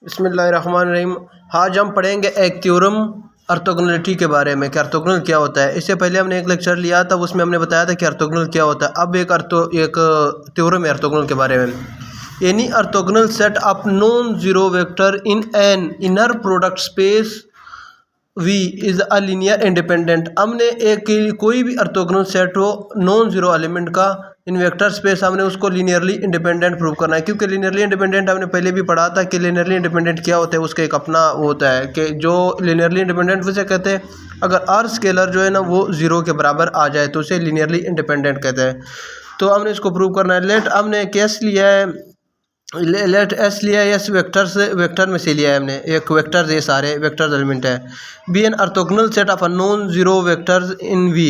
बिस्मिल्लाहिर्रहमानिर्रहीम। आज हम पढ़ेंगे एक थ्योरम ऑर्थोगोनैलिटी के बारे में कि ऑर्थोगोनल क्या होता है। इससे पहले हमने एक लेक्चर लिया था, उसमें हमने बताया था कि ऑर्थोगोनल क्या होता है। अब एक थ्योरम है ऑर्थोगोनल के बारे में। Any orthogonal set of non zero vector in an inner product space V is a linear independent. हमने एक कोई भी ऑर्थोगोनल सेट हो नॉन जीरो एलिमेंट का इन वेक्टर स्पेस, हमने उसको लीनियरली इंडिपेंडेंट प्रूव करना है। क्योंकि लीनियरली इंडिपेंडेंट हमने पहले भी पढ़ा था कि लीनियरली इंडिपेंडेंट क्या होता है। उसका एक अपना वो होता है कि जो लीनियरली इंडिपेंडेंट उसे कहते हैं अगर हर स्केलर जो है ना वो ज़ीरो के बराबर आ जाए तो उसे लीनियरली इंडिपेंडेंट कहते हैं। तो हमने इसको प्रूव करना है। लेट हमने केस लिया है, लेट एस लिया है, एस वेक्टर में से लिया है हमने। एक वेक्टर ये सारे वेक्टर एलिमेंट है। Be an orthogonal set of a non zero vectors in V.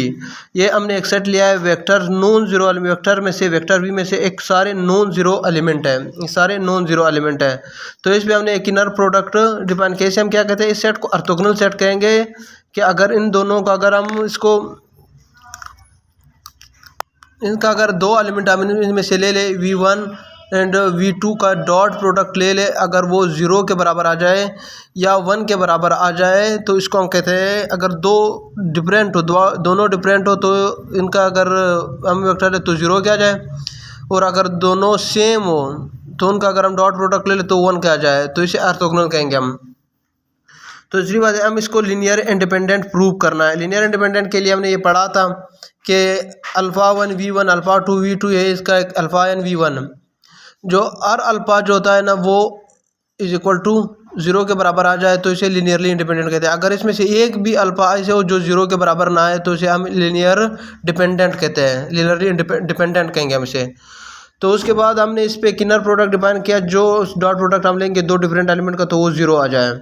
ये हमने एक सेट लिया है वेक्टर नॉन जीरो वेक्टर में से, वेक्टर वी में से एक सारे नॉन जीरो एलिमेंट है, सारे नॉन जीरो एलिमेंट है। तो इसमें हमने एक इनर प्रोडक्ट डिफाइन किया। इसे हम क्या कहते हैं, इस सेट को ऑर्थोगोनल सेट कहेंगे कि अगर इन दोनों का अगर हम इसको इनका अगर दो एलिमेंट हम इनमें से ले ले V1 एंड V2 का डॉट प्रोडक्ट ले ले, अगर वो ज़ीरो के बराबर आ जाए या 1 के बराबर आ जाए तो इसको हम कहते हैं अगर दो डिफरेंट हो, दोनों डिफरेंट हो तो इनका अगर हम वेक्टर ले तो ज़ीरो के आ जाए, और अगर दोनों सेम हो तो उनका अगर हम डॉट प्रोडक्ट ले ले तो 1 के आ जाए, तो इसे ऑर्थोगोनल कहेंगे हम। तो दूसरी बात है हम इसको लीनियर इंडिपेंडेंट प्रूव करना है। लीनियर इंडिपेंडेंट के लिए हमने ये पढ़ा था कि अल्फ़ा 1 V1 अल्फ़ा 2 V2 है, इसका एक अल्फ़ा एन V1 जो हर अल्फ़ा जो होता है ना वो इज इक्वल टू ज़ीरो के बराबर आ जाए तो इसे लीनियरली इंडिपेंडेंट कहते हैं। अगर इसमें से एक भी अल्फ़ा ऐसे हो जो ज़ीरो के बराबर ना आए तो इसे हम लीनियर डिपेंडेंट कहते हैं, लीनियरली डिपेंडेंट कहेंगे हम इसे। तो उसके बाद हमने इस पर किनर प्रोडक्ट डिफाइन किया, जो डॉट प्रोडक्ट हम लेंगे दो डिफरेंट एलिमेंट का तो वो ज़ीरो आ जाए।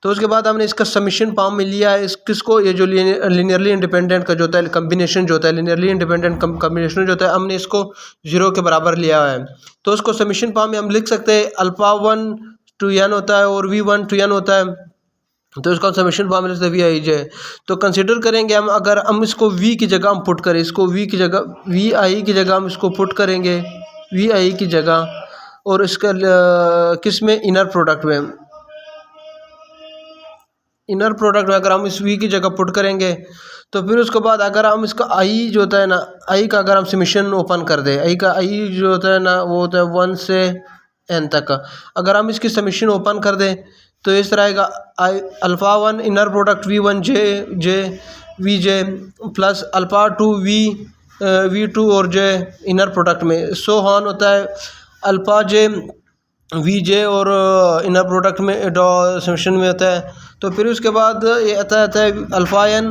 तो उसके बाद हमने इसका समीशन फॉर्म में लिया है, इस किसको, ये जो लीनियरली इंडिपेंडेंट का जो होता है कम्बिनेशन जो होता है, लीनियरली इंडिपेंडेंट कम्बिनेशन जो होता है, हमने इसको ज़ीरो के बराबर लिया है। तो उसको समीशन फॉर्म में हम लिख सकते हैं अल्फ़ा 1 to n होता है और V1 to n होता है। तो इसका समीशन फॉर्म में लिखते हैं वी आई जे। तो कंसिडर करेंगे हम, अगर हम इसको V की जगह हम पुट करें, इसको V की जगह VI की जगह हम इसको पुट करेंगे, VI की जगह, और इसका किस में, इनर प्रोडक्ट में, इनर प्रोडक्ट में अगर हम इस V की जगह पुट करेंगे तो फिर उसके बाद अगर हम इसका I जो होता है ना, I का अगर हम समीशन ओपन कर दें, I का I जो होता है ना वो होता है 1 से n तक का, अगर हम इसकी समीशन ओपन कर दें तो इस तरह आएगा I alpha 1 inner product V1 J V J plus alpha 2 V2 और जे इनर प्रोडक्ट में सो ऑन होता है अल्फ़ा जे वी जे और इनर प्रोडक्ट में समीशन में होता है। तो फिर उसके बाद ये आता है alpha N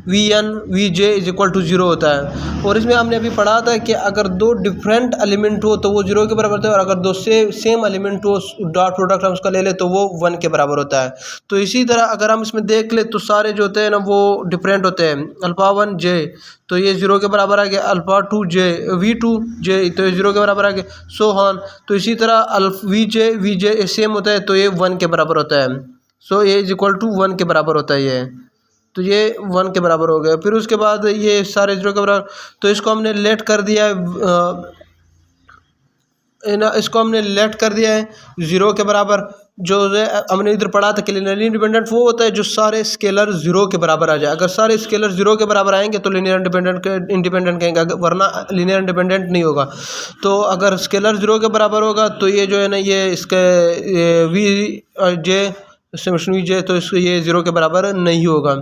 V J is equal to zero होता है। और इसमें हमने अभी पढ़ा था कि अगर दो डिफरेंट एलिमेंट हो तो वो ज़ीरो के बराबर होता है, और अगर दो सेम एलिमेंट हो डॉट प्रोडक्ट हम उसका ले ले तो वो 1 के बराबर होता है। तो इसी तरह अगर हम इसमें देख ले तो सारे जो होते हैं ना वो डिफरेंट होते हैं। अल्फ़ा 1 जे तो ये ज़ीरो के बराबर आ गया, अल्फ़ा 2 जे V2 जे तो ये ज़ीरो के बराबर आ गया, सो ऑन। तो इसी तरह वी जे सेम होता है तो ये 1 के बराबर होता है। सो ये इज इक्वल टू 1 के बराबर होता है ये, तो ये 1 के बराबर हो गया। फिर उसके बाद ये सारे ज़ीरो के बराबर, तो इसको हमने लेट कर दिया है ना, इसको हमने लेट कर दिया है ज़ीरो के बराबर। जो हमने इधर पढ़ा था कि लीनियरली इंडिपेंडेंट वो होता है जो सारे स्केलर ज़ीरो के बराबर आ जाए। अगर सारे स्केलर ज़ीरो के बराबर आएंगे तो लीनियर इंडिपेंडेंट कहेंगे, वरना लीनियर इंडिपेंडेंट नहीं होगा। तो अगर स्केलर ज़ीरो के बराबर होगा तो ये जो है ना ये इसके वी जे समीशन वी जे तो इसको ये ज़ीरो के बराबर नहीं होगा।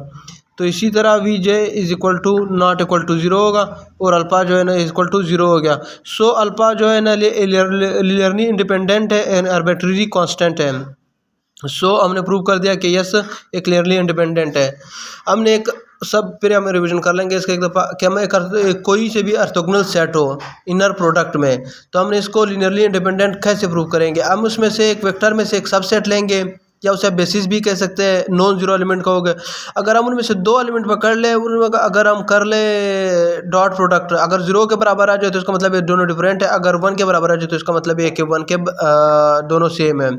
तो इसी तरह V J is equal to not equal to zero होगा, और अल्फ़ा जो है ना इक्वल टू ज़ीरो हो गया। सो अल्फ़ा जो है ना लीनियरली इंडिपेंडेंट है एंड आर्बिट्रेरी कांस्टेंट है। सो हमने प्रूव कर दिया कि यस एक क्लियरली इंडिपेंडेंट है। हमने एक सब फिर हम रिवीजन कर लेंगे इसका एक दफ़ा कि हमें कोई से भी ऑर्थोगोनल सेट हो इनर प्रोडक्ट में तो हमने इसको लीनियरली इंडिपेंडेंट कैसे प्रूव करेंगे। हम उसमें से एक वेक्टर में से एक सबसेट लेंगे, या उसे बेसिस भी कह सकते हैं, नॉन जीरो एलिमेंट का हो गया। अगर हम उनमें से दो एलिमेंट पकड़ ले, अगर हम कर ले डॉट प्रोडक्ट, अगर ज़ीरो के बराबर आ जाए तो इसका मतलब ये दोनों डिफरेंट है, अगर 1 के बराबर आ जाए तो इसका मतलब ये कि 1 के दोनों सेम है।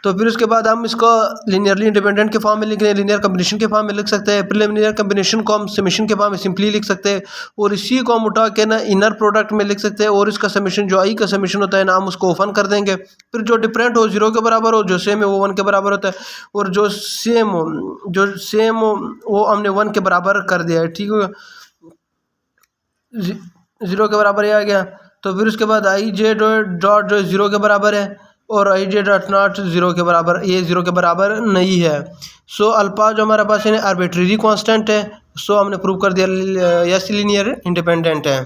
तो फिर उसके बाद हम इसको लीनियरली इंडिपेंडेंट के फॉर्म में लिख रहे हैं, लीनियर कम्बिनेशन के फॉर्म में लिख सकते हैं, प्रीलिमिनरी कम्बिनेशन को हम समेशन के फॉर्म में सिंपली लिख सकते हैं, और इसी को हम उठा के ना इनर प्रोडक्ट में लिख सकते हैं, और इसका समेशन जो आई का समेशन होता है ना हम उसको ओपन कर देंगे। फिर जो डिफरेंट हो 0 के बराबर हो, जो सेम है वो 1 के बराबर होता है, और जो सेम हो वो हमने 1 के बराबर कर दिया है। ठीक है, 0 के बराबर ये आ गया। तो फिर उसके बाद आई जे डॉट जो 0 के बराबर है, और आई जे डॉट नॉट 0 के बराबर, ये 0 के बराबर नहीं है। सो अल्फा जो हमारे पास है आर्बिट्रेरी कांस्टेंट है, सो हमने प्रूव कर दिया यस लीनियर इंडिपेंडेंट है।